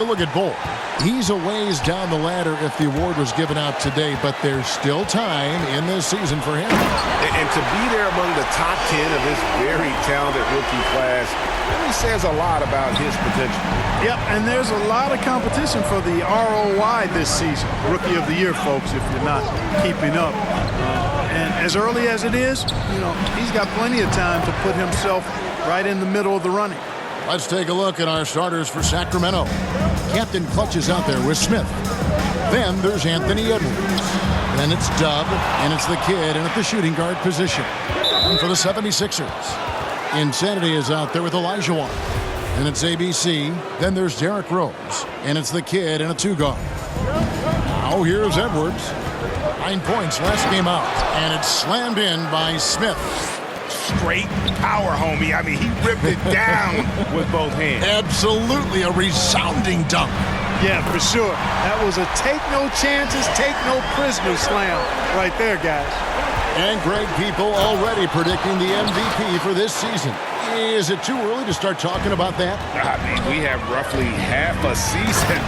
Look at Bull. He's a ways down the ladder if the award was given out today, but there's still time in this season for him. And to be there among the top 10 of this very talented rookie class really says a lot about his potential. Yep, and there's a lot of competition for the ROI this season. Rookie of the Year, folks, if you're not keeping up. And as early as it is, he's got plenty of time to put himself right in the middle of the running. Let's take a look at our starters for Sacramento. Captain Clutch is out there with Smith. Then there's Anthony Edwards. Then it's Dub, and it's the kid, and at the shooting guard position. And for the 76ers, Insanity is out there with Olajuwon. And it's ABC. Then there's Derrick Rose, and it's the kid, and a two-guard. Now here's Edwards. 9 points last game out, and it's slammed in by Smith. Straight power, homie. I mean, he ripped it down with both hands. Absolutely a resounding dunk. Yeah, for sure. That was a take no chances, take no prisoners slam right there, guys. And Greg, people already predicting the MVP for this season. Is it too early to start talking about that? I mean, we have roughly half a season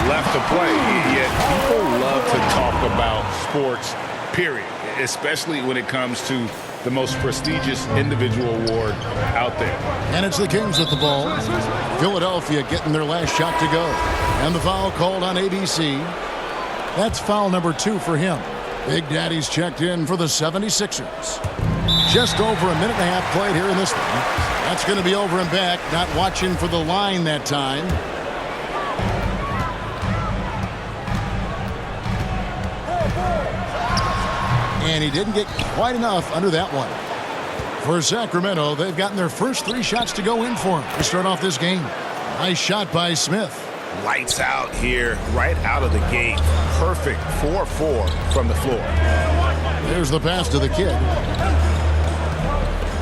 left to play, yet people love to talk about sports, period, especially when it comes to the most prestigious individual award out there. And it's the Kings with the ball. Philadelphia getting their last shot to go. And the foul called on ABC. That's foul number 2 for him. Big Daddy's checked in for the 76ers. Just over a minute and a half played here in this one. That's going to be over and back. Not watching for the line that time. And he didn't get quite enough under that one. For Sacramento, they've gotten their first 3 shots to go in for him to start off this game. Nice shot by Smith. Lights out here, right out of the gate. Perfect 4-4 from the floor. There's the pass to the kid.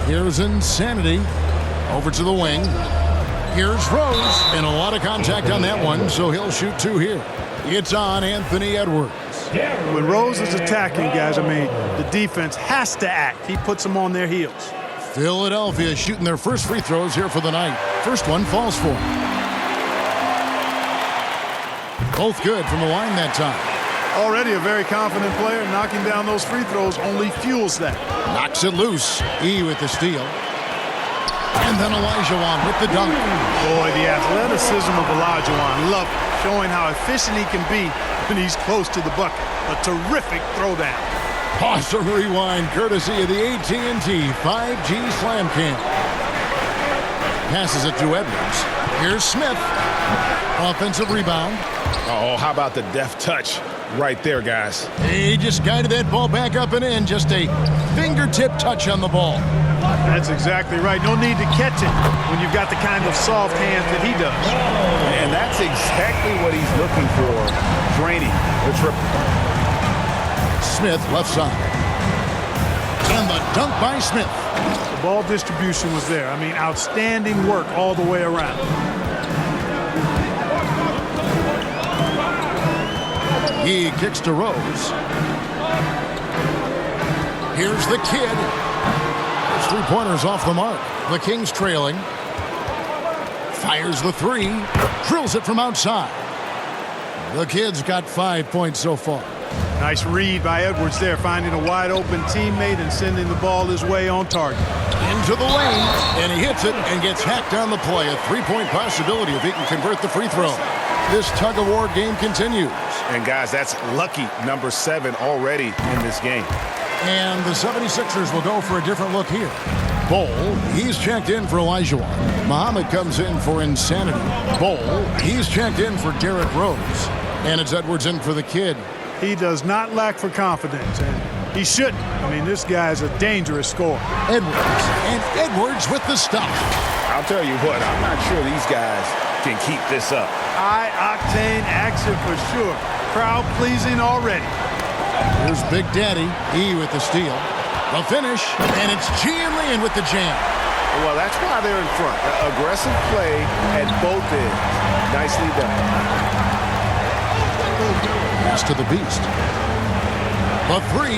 Here's Insanity. Over to the wing. Here's Rose. And a lot of contact on that one, so he'll shoot 2 here. It's on Anthony Edwards. When Rose is attacking, guys, the defense has to act. He puts them on their heels. Philadelphia shooting their first free throws here for the night. First one falls for him. Both good from the line that time. Already a very confident player. Knocking down those free throws only fuels that. Knocks it loose. E with the steal. And then Olajuwon with the dunk. Boy, the athleticism of Olajuwon. Love it. Showing how efficient he can be when he's close to the bucket. A terrific throwdown. Awesome rewind courtesy of the AT&T 5G Slam Cam. Passes it to Edwards. Here's Smith. Offensive rebound. Oh, how about the deft touch right there, guys? He just guided that ball back up and in. Just a fingertip touch on the ball. That's exactly right. No need to catch it when you've got the kind of soft hands that he does. And that's exactly what he's looking for. Draining the triple. Smith left side. And the dunk by Smith. The ball distribution was there. Outstanding work all the way around. He kicks to Rose. Here's the kid. There's 3-pointers off the mark. The Kings trailing. Fires the 3. Drills it from outside. The kid's got 5 points so far. Nice read by Edwards there, finding a wide-open teammate and sending the ball his way on target. Into the lane, and he hits it and gets hacked on the play. A 3-point possibility if he can convert the free throw. This tug-of-war game continues. And, guys, that's lucky number 7 already in this game. And the 76ers will go for a different look here. Bull, he's checked in for Olajuwon. Muhammad comes in for Insanity. Bull, he's checked in for Derrick Rose. And it's Edwards in for the kid. He does not lack for confidence, and he shouldn't. This guy's a dangerous scorer. Edwards, and Edwards with the stop. I'll tell you what, I'm not sure these guys can keep this up. High-octane action for sure. Crowd-pleasing already. Here's Big Daddy, E with the steal. The finish, and it's Gian with the jam. Well, that's why they're in front. Aggressive play at both ends. Nicely done. Pass to the Beast. The 3,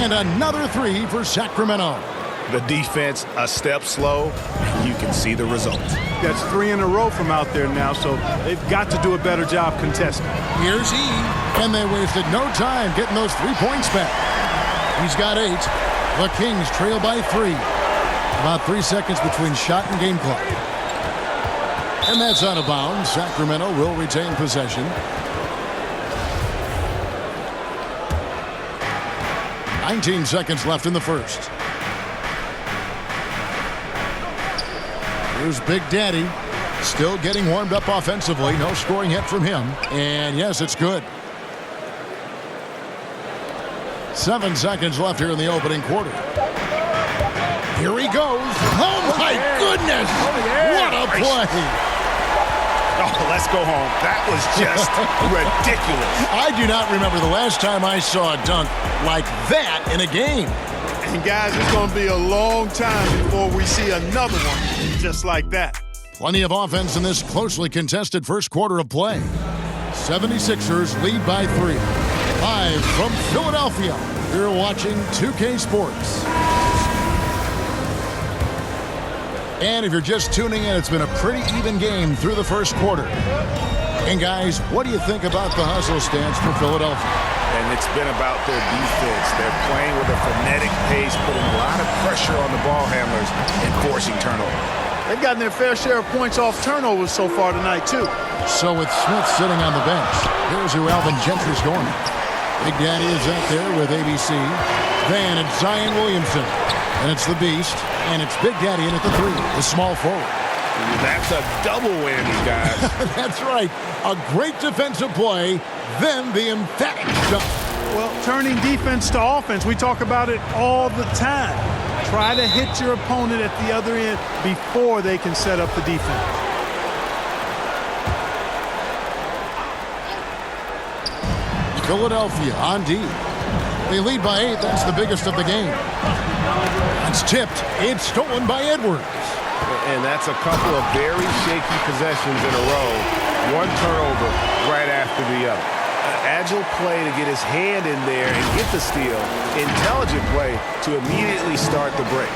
and another 3 for Sacramento. The defense a step slow, and you can see the result. That's 3 in a row from out there now, so they've got to do a better job contesting. Here's E, and they wasted no time getting those 3 points back. He's got 8. The Kings trail by 3. About 3 seconds between shot and game clock. And that's out of bounds. Sacramento will retain possession. 19 seconds left in the first. Here's Big Daddy. Still getting warmed up offensively. No scoring hit from him. And yes, it's good. 7 seconds left here in the opening quarter. Here he goes. Oh, my goodness. What a play. Oh, let's go home. That was just ridiculous. I do not remember the last time I saw a dunk like that in a game. And, guys, it's going to be a long time before we see another one just like that. Plenty of offense in this closely contested first quarter of play. 76ers lead by 3. Live from Philadelphia, you're watching 2K Sports. And if you're just tuning in, it's been a pretty even game through the first quarter. And guys, what do you think about the hustle stance for Philadelphia? And it's been about their defense. They're playing with a frenetic pace, putting a lot of pressure on the ball handlers and forcing turnovers. They've gotten their fair share of points off turnovers so far tonight, too. So with Smith sitting on the bench, here's who Alvin Gentry's going. Big Daddy is out there with ABC. Then it's Zion Williamson. And it's the Beast. And it's Big Daddy in at the 3, the small forward. That's a double whammy, guys. That's right. A great defensive play, then the emphatic shot. Well, turning defense to offense, we talk about it all the time. Try to hit your opponent at the other end before they can set up the defense. Philadelphia on D. They lead by 8. That's the biggest of the game. It's tipped. It's stolen by Edwards. And that's a couple of very shaky possessions in a row. One turnover right after the other. An agile play to get his hand in there and get the steal. Intelligent play to immediately start the break.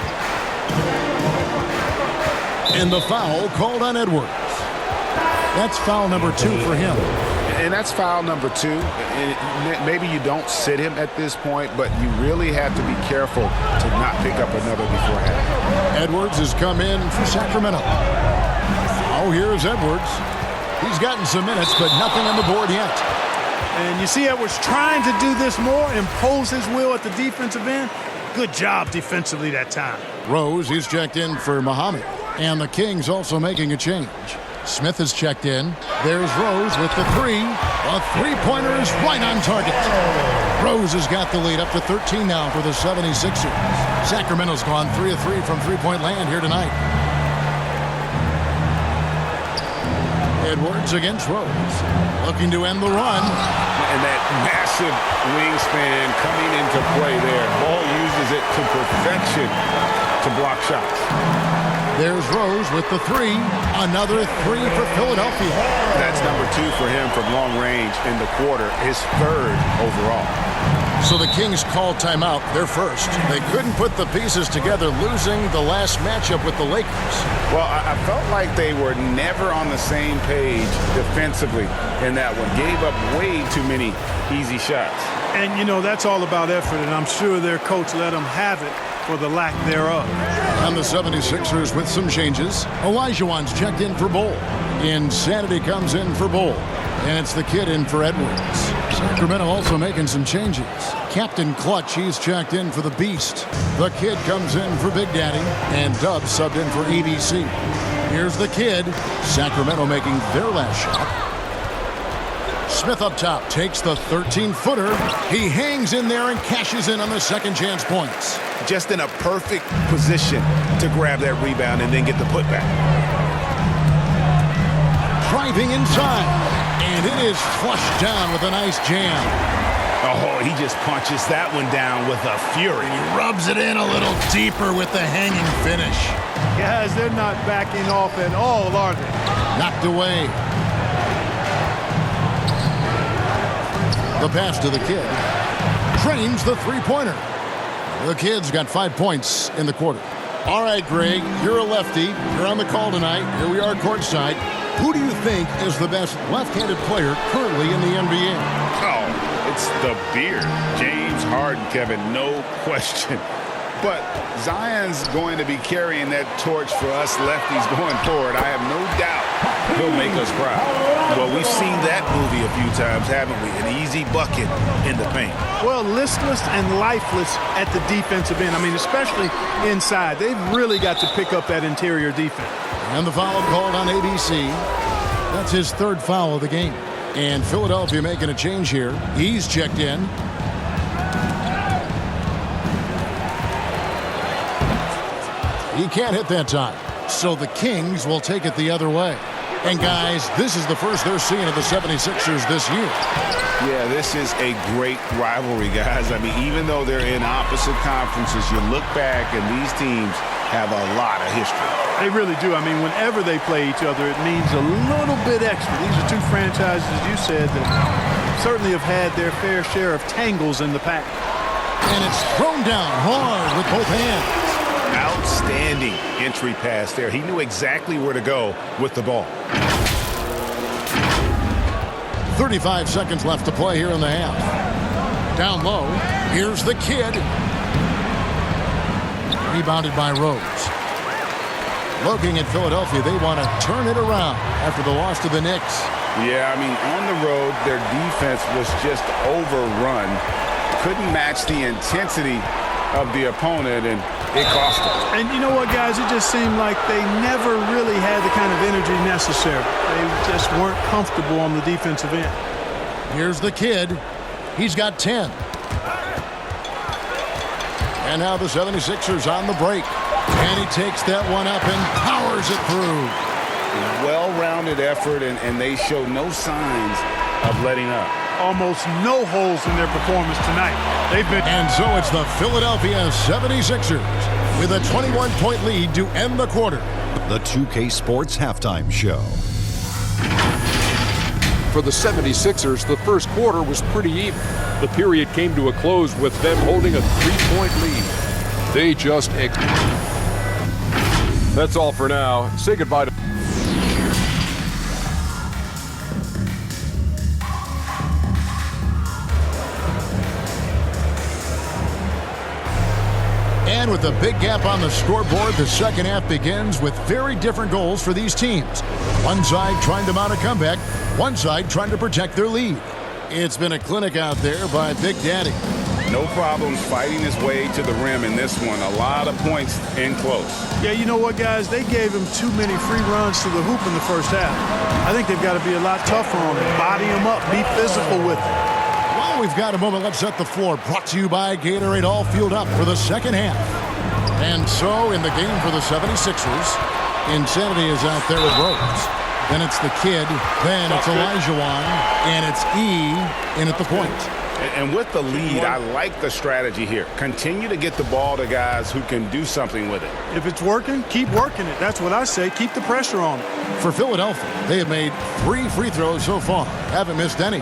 And the foul called on Edwards. That's foul number 2 for him. And that's foul number 2. And maybe you don't sit him at this point, but you really have to be careful to not pick up another beforehand. Edwards has come in for Sacramento. Oh, here's Edwards. He's gotten some minutes, but nothing on the board yet. And you see Edwards trying to do this more, impose his will at the defensive end. Good job defensively that time. Rose, he's checked in for Muhammad. And the Kings also making a change. Smith has checked in. There's Rose with the 3. A three-pointer is right on target. Rose has got the lead up to 13 now for the 76ers. Sacramento's gone 3 of 3 from three-point land here tonight. Edwards against Rose. Looking to end the run. And that massive wingspan coming into play there. Ball uses it to perfection to block shots. There's Rose with the 3. Another 3 for Philadelphia. That's number 2 for him from long range in the quarter. His 3rd overall. So the Kings called timeout. They're first. They couldn't put the pieces together, losing the last matchup with the Lakers. Well, I felt like they were never on the same page defensively in that one. Gave up way too many easy shots. And, you know, that's all about effort, and I'm sure their coach let them have it for the lack thereof. And the 76ers with some changes. Olajuwon's checked in for Bull. Insanity comes in for Bull. And it's the kid in for Edwards. Sacramento also making some changes. Captain Clutch, he's checked in for the Beast. The kid comes in for Big Daddy. And Dub subbed in for ABC. Here's the kid. Sacramento making their last shot. Smith up top takes the 13-footer. He hangs in there and cashes in on the second chance points. Just in a perfect position to grab that rebound and then get the putback. Driving inside. And it is flushed down with a nice jam. Oh, he just punches that one down with a fury. He rubs it in a little deeper with the hanging finish. Guys, they're not backing off at all, are they? Knocked away. The pass to the kid. Trains the three-pointer. The Kid's got 5 points in the quarter. All right, Greg, you're a lefty. You're on the call tonight. Here we are courtside. Who do you think is the best left-handed player currently in the NBA? Oh, it's the beard. James Harden, Kevin, no question. But Zion's going to be carrying that torch for us lefties going forward. I have no doubt he'll make us proud. Well, we've seen that movie a few times, haven't we? An easy bucket in the paint. Well, listless and lifeless at the defensive end. I mean, especially inside. They've really got to pick up that interior defense. And the foul called on ABC. That's his 3rd foul of the game. And Philadelphia making a change here. He's checked in. He can't hit that time. So the Kings will take it the other way. And guys, this is the first they're seeing of the 76ers this year. Yeah, this is a great rivalry, guys. I mean, even though they're in opposite conferences, you look back and these teams have a lot of history. They really do. I mean, whenever they play each other, it means a little bit extra. These are two franchises, as you said, that certainly have had their fair share of tangles in the past. And it's thrown down hard with both hands. Outstanding entry pass there. He knew exactly where to go with the ball. 35 seconds left to play here in the half. Down low. Here's the Kid. Rebounded by Rose. Looking at Philadelphia, they want to turn it around after the loss to the Knicks. Yeah, I mean, on the road, their defense was just overrun. Couldn't match the intensity of the opponent, and it cost them. And you know what, guys? It just seemed like they never really had the kind of energy necessary. They just weren't comfortable on the defensive end. Here's the Kid. He's got 10. And now the 76ers on the break. And he takes that one up and powers it through. Well-rounded effort, and they show no signs of letting up. Almost no holes in their performance tonight. They've been. And so it's the Philadelphia 76ers with a 21-point lead to end the quarter. The 2K Sports Halftime Show. For the 76ers, the first quarter was pretty even. The period came to a close with them holding a 3-point lead. They just... That's all for now. Say goodbye to... And with a big gap on the scoreboard, the second half begins with very different goals for these teams. One side trying to mount a comeback, one side trying to protect their lead. It's been a clinic out there by Big Daddy. No problems fighting his way to the rim in this one. A lot of points in close. Yeah, you know what, guys? They gave him too many free runs to the hoop in the first half. I think they've got to be a lot tougher on him. Body him up. Be physical with him. Well, we've got a moment. Let's set the floor. Brought to you by Gatorade, all fueled up for the second half. And so in the game for the 76ers, Insanity is out there with Rose. Then it's the Kid. Then it's Elijah Wan. And it's E in at the point. And with the lead, I like the strategy here. Continue to get the ball to guys who can do something with it. If it's working, keep working it. That's what I say. Keep the pressure on it. For Philadelphia, they have made 3 free throws so far. Haven't missed any.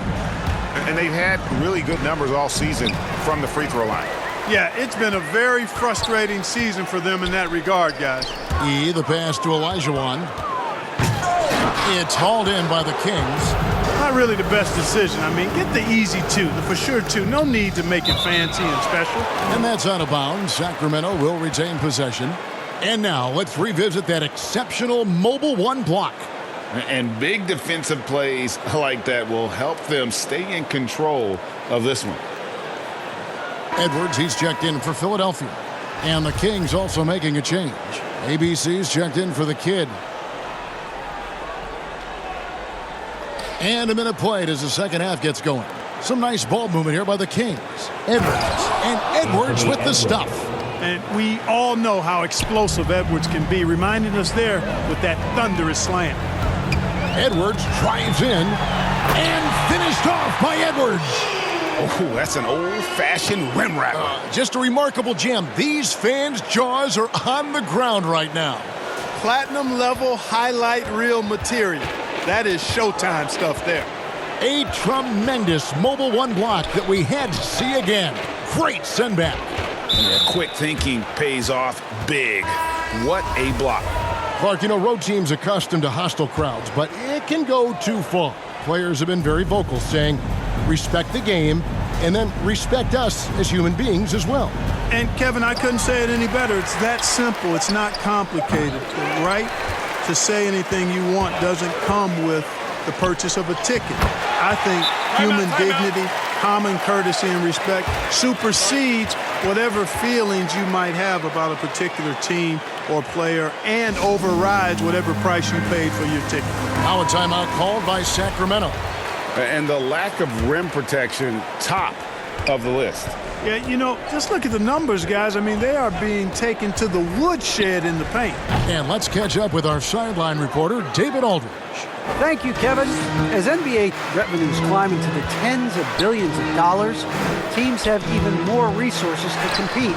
And they've had really good numbers all season from the free throw line. Yeah, it's been a very frustrating season for them in that regard, guys. E, the pass to Elijah Wan. It's hauled in by the Kings. Not really the best decision. I mean, get the easy 2, the for sure 2. No need to make it fancy and special. And that's out of bounds. Sacramento will retain possession. And now let's revisit that exceptional mobile 1 block. And big defensive plays like that will help them stay in control of this one. Edwards, he's checked in for Philadelphia. And the Kings also making a change. ABC's checked in for the Kid. And a minute played as the second half gets going. Some nice ball movement here by the Kings. Edwards. And Edwards with the stuff. And we all know how explosive Edwards can be, reminding us there with that thunderous slam. Edwards drives in and finished off by Edwards. Oh, that's an old-fashioned rim wrapper. Just a remarkable gem. These fans' jaws are on the ground right now. Platinum level highlight reel material. That is Showtime stuff there. A tremendous mobile 1 block that we had to see again. Great send back. Yeah, quick thinking pays off big. What a block. Clark, road teams accustomed to hostile crowds, but it can go too far. Players have been very vocal, saying, respect the game, and then respect us as human beings as well. And, Kevin, I couldn't say it any better. It's that simple. It's not complicated. The right to say anything you want doesn't come with the purchase of a ticket. I think human dignity, common courtesy, and respect supersedes whatever feelings you might have about a particular team or player and overrides whatever price you paid for your ticket. Now a timeout called by Sacramento. And the lack of rim protection, top of the list. Yeah, just look at the numbers, guys. I mean, they are being taken to the woodshed in the paint. And let's catch up with our sideline reporter, David Aldridge. Thank you, Kevin. As NBA revenues climb into the tens of billions of dollars, teams have even more resources to compete.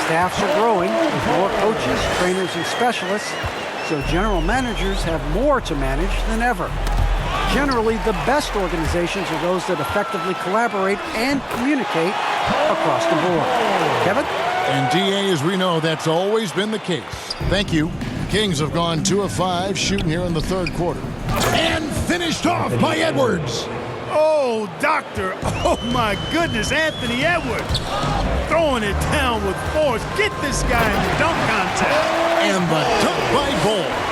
Staffs are growing with more coaches, trainers, and specialists, so general managers have more to manage than ever. Generally, the best organizations are those that effectively collaborate and communicate across the board. Kevin? And DA, as we know, that's always been the case. Thank you. Kings have gone 2 of 5 shooting here in the third quarter. And finished off by Edwards. Oh, doctor. Oh, my goodness. Anthony Edwards throwing it down with force. Get this guy in the dunk contest. And the dunk by Bull.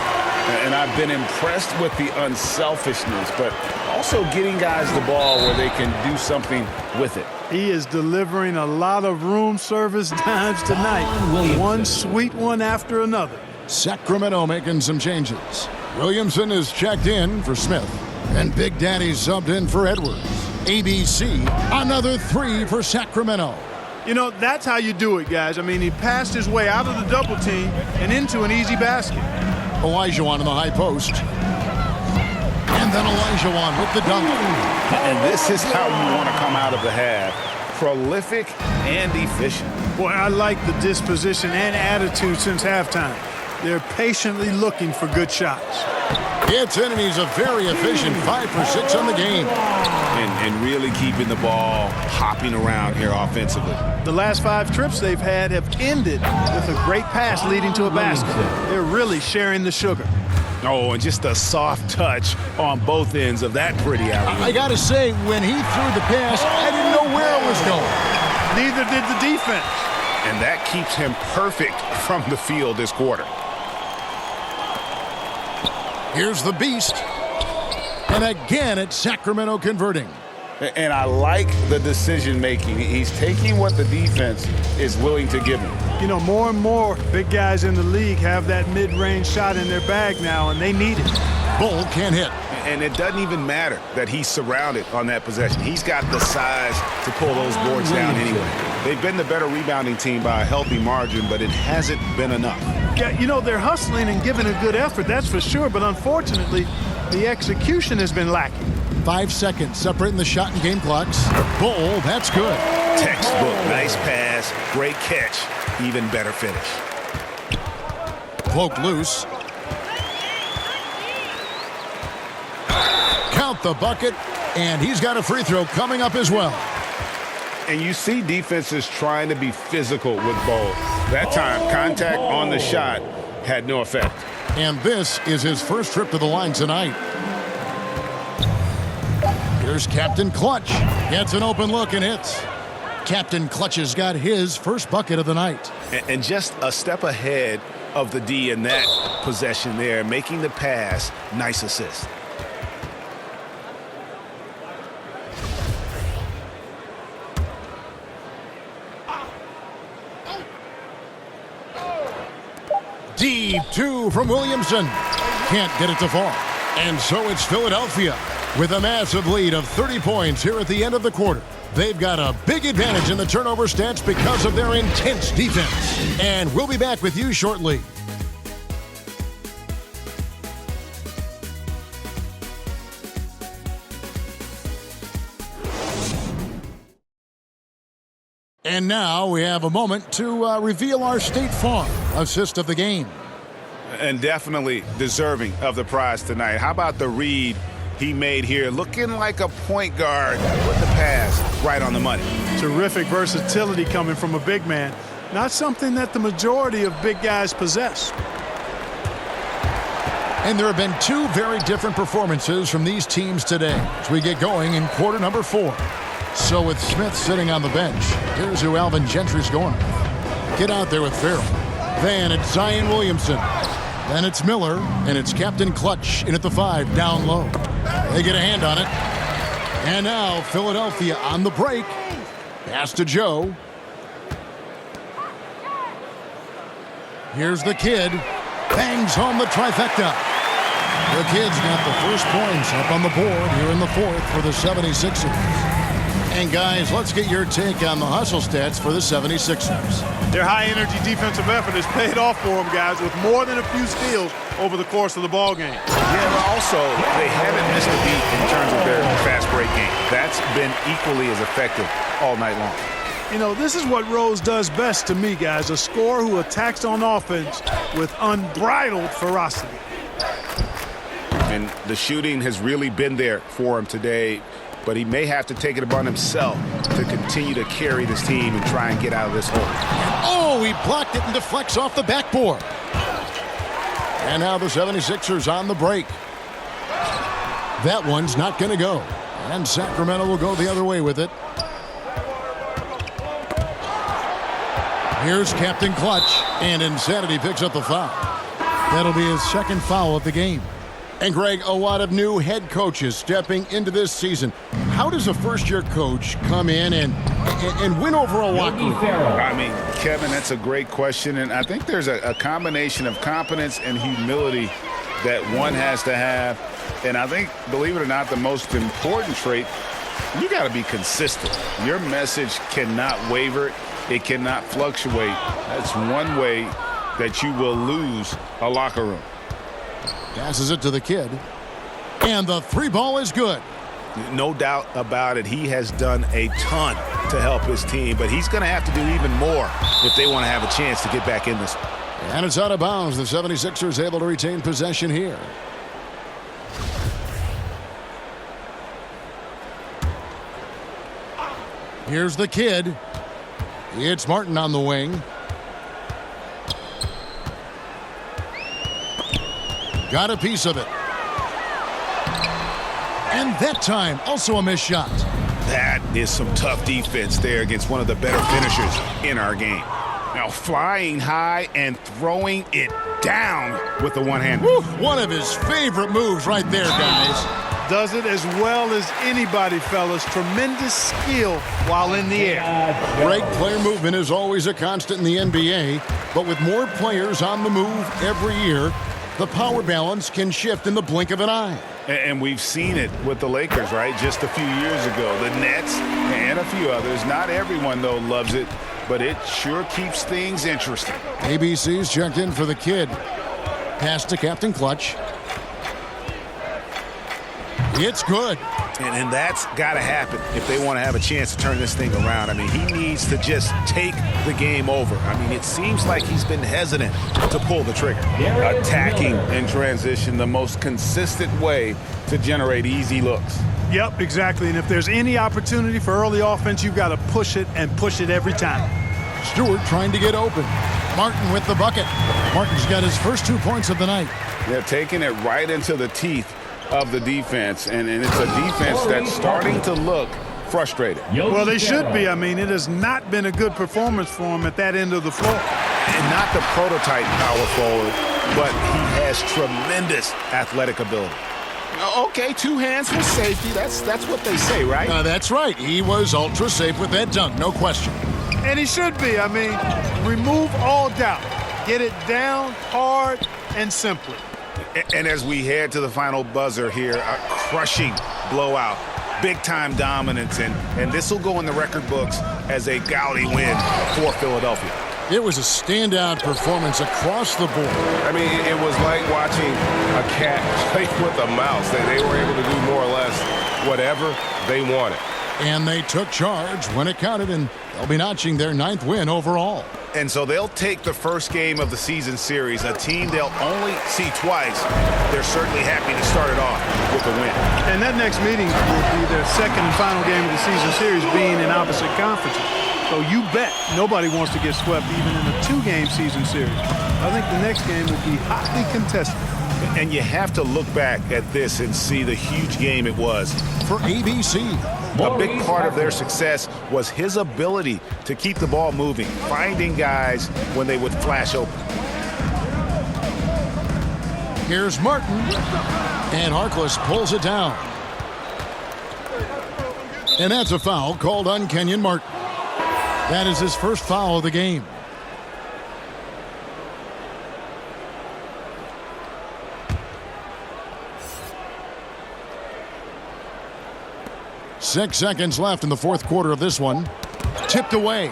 And I've been impressed with the unselfishness, but also getting guys the ball where they can do something with it. He is delivering a lot of room service dimes tonight. One sweet one after another. Sacramento making some changes. Williamson is checked in for Smith. And Big Daddy subbed in for Edwards. ABC, another 3 for Sacramento. That's how you do it, guys. I mean, he passed his way out of the double team and into an easy basket. Olajuwon in the high post. And then Olajuwon with the dunk. And this is how you want to come out of the half. Prolific and efficient. Boy, I like the disposition and attitude since halftime. They're patiently looking for good shots. Gets in, and he's a very efficient 5 for 6 on the game. And really keeping the ball hopping around here offensively. The last 5 trips they've had have ended with a great pass leading to a basket. They're really sharing the sugar. Oh, and just a soft touch on both ends of that pretty alley. I got to say, when he threw the pass, I didn't know where it was going. Neither did the defense. And that keeps him perfect from the field this quarter. Here's the beast. And again, it's Sacramento converting. And I like the decision-making. He's taking what the defense is willing to give him. More and more big guys in the league have that mid-range shot in their bag now, and they need it. Bull can't hit. And it doesn't even matter that he's surrounded on that possession. He's got the size to pull those boards down anyway. They've been the better rebounding team by a healthy margin, but it hasn't been enough. Yeah, they're hustling and giving a good effort, that's for sure, but unfortunately, the execution has been lacking. 5 seconds separating the shot and game clocks. Bull, that's good. Textbook, nice pass, great catch, even better finish. Poked loose. Count the bucket, and he's got a free throw coming up as well. And you see defenses trying to be physical with Bull. That time, contact on the shot had no effect. And this is his first trip to the line tonight. Here's Captain Clutch. Gets an open look and hits. Captain Clutch has got his first bucket of the night. And just a step ahead of the D in that possession there, making the pass. Nice assist. Deep 2 from Williamson. Can't get it to fall. And so it's Philadelphia with a massive lead of 30 points here at the end of the quarter. They've got a big advantage in the turnover stats because of their intense defense. And we'll be back with you shortly. And now we have a moment to reveal our State Farm assist of the game. And definitely deserving of the prize tonight. How about the read he made here, looking like a point guard with the pass right on the money. Terrific versatility coming from a big man. Not something that the majority of big guys possess. And there have been two very different performances from these teams today as we get going in quarter number 4. So with Smith sitting on the bench, here's who Alvin Gentry's going with. Get out there with Farrell. Then it's Zion Williamson. Then it's Miller, and it's Captain Clutch in at the 5 down low. They get a hand on it. And now Philadelphia on the break. Pass to Joe. Here's the kid. Bangs home the trifecta. The Kid's got the first points up on the board here in the 4th for the 76ers. And guys, let's get your take on the hustle stats for the 76ers. Their high-energy defensive effort has paid off for them, guys, with more than a few steals over the course of the ball game. Yeah, but also, they haven't missed a beat in terms of their fast break game. That's been equally as effective all night long. You know, this is what Rose does best to me, guys, a scorer who attacks on offense with unbridled ferocity. And the shooting has really been there for him today, but he may have to take it upon himself to continue to carry this team and try and get out of this hole. Oh, he blocked it and deflects off the backboard. And now the 76ers on the break. That one's not going to go. And Sacramento will go the other way with it. Here's Captain Clutch, and Insanity picks up the foul. That'll be his second foul of the game. And Greg, a lot of new head coaches stepping into this season. How does a first-year coach come in and win over a locker room? I mean, Kevin, that's a great question, and I think there's a combination of competence and humility that one has to have. And I think, believe it or not, the most important trait, you got to be consistent. Your message cannot waver. It cannot fluctuate. That's one way that you will lose a locker room. Passes it to the kid. And the 3-ball is good. No doubt about it. He has done a ton to help his team, but he's going to have to do even more if they want to have a chance to get back in this. And it's out of bounds. The 76ers able to retain possession here. Here's the kid. It's Martin on the wing. Got a piece of it. And that time, also a missed shot. That is some tough defense there against one of the better finishers in our game. Now flying high and throwing it down with the one hand. Woo, one of his favorite moves right there, guys. Does it as well as anybody, fellas. Tremendous skill while in the air. Great player movement is always a constant in the NBA, but with more players on the move every year, the power balance can shift in the blink of an eye. And we've seen it with the Lakers, right? Just a few years ago. The Nets and a few others. Not everyone, though, loves it, but it sure keeps things interesting. ABC's checked in for the kid. Pass to Captain Clutch. It's good. And that's got to happen if they want to have a chance to turn this thing around. I mean, he needs to just take the game over. I mean, it seems like he's been hesitant to pull the trigger. Attacking in transition, the most consistent way to generate easy looks. Yep, exactly. And if there's any opportunity for early offense, you've got to push it and push it every time. Stewart trying to get open. Martin with the bucket. Martin's got his first 2 points of the night. They're taking it right into the teeth of the defense, and it's a defense that's starting to look frustrated. Well, they should be. I mean, it has not been a good performance for him at that end of the floor. And not the prototype power forward, but he has tremendous athletic ability. Okay, 2 hands for safety. That's what they say, right? That's right. He was ultra safe with that dunk, no question. And he should be. I mean, remove all doubt. Get it down hard and simply. And as we head to the final buzzer here, a crushing blowout, big-time dominance, and this will go in the record books as a gaudy win for Philadelphia. It was a standout performance across the board. I mean, it was like watching a cat play with a mouse. They were able to do more or less whatever they wanted. And they took charge when it counted, and they'll be notching their 9th win overall. And so they'll take the first game of the season series, a team they'll only see twice. They're certainly happy to start it off with a win. And that next meeting will be their second and final game of the season series, being in opposite conferences. So you bet nobody wants to get swept even in a 2-game season series. I think the next game will be hotly contested. And you have to look back at this and see the huge game it was. For ABC, A big part of their success was his ability to keep the ball moving, finding guys when they would flash open. here's Martin. And Harkless pulls it down. And that's a foul called on Kenyon Martin. That is his first foul of the game. Six seconds left in the fourth quarter of this one. Tipped away.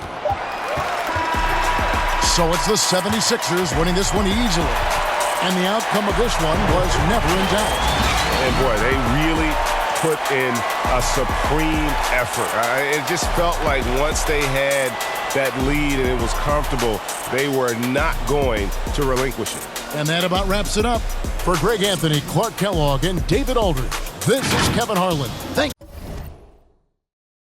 So it's the 76ers winning this one easily. And the outcome of this one was never in doubt. And boy, they really put in a supreme effort. It just felt like once they had that lead and it was comfortable, they were not going to relinquish it. And that about wraps it up. For Greg Anthony, Clark Kellogg, and David Aldridge, this is Kevin Harlan. Thank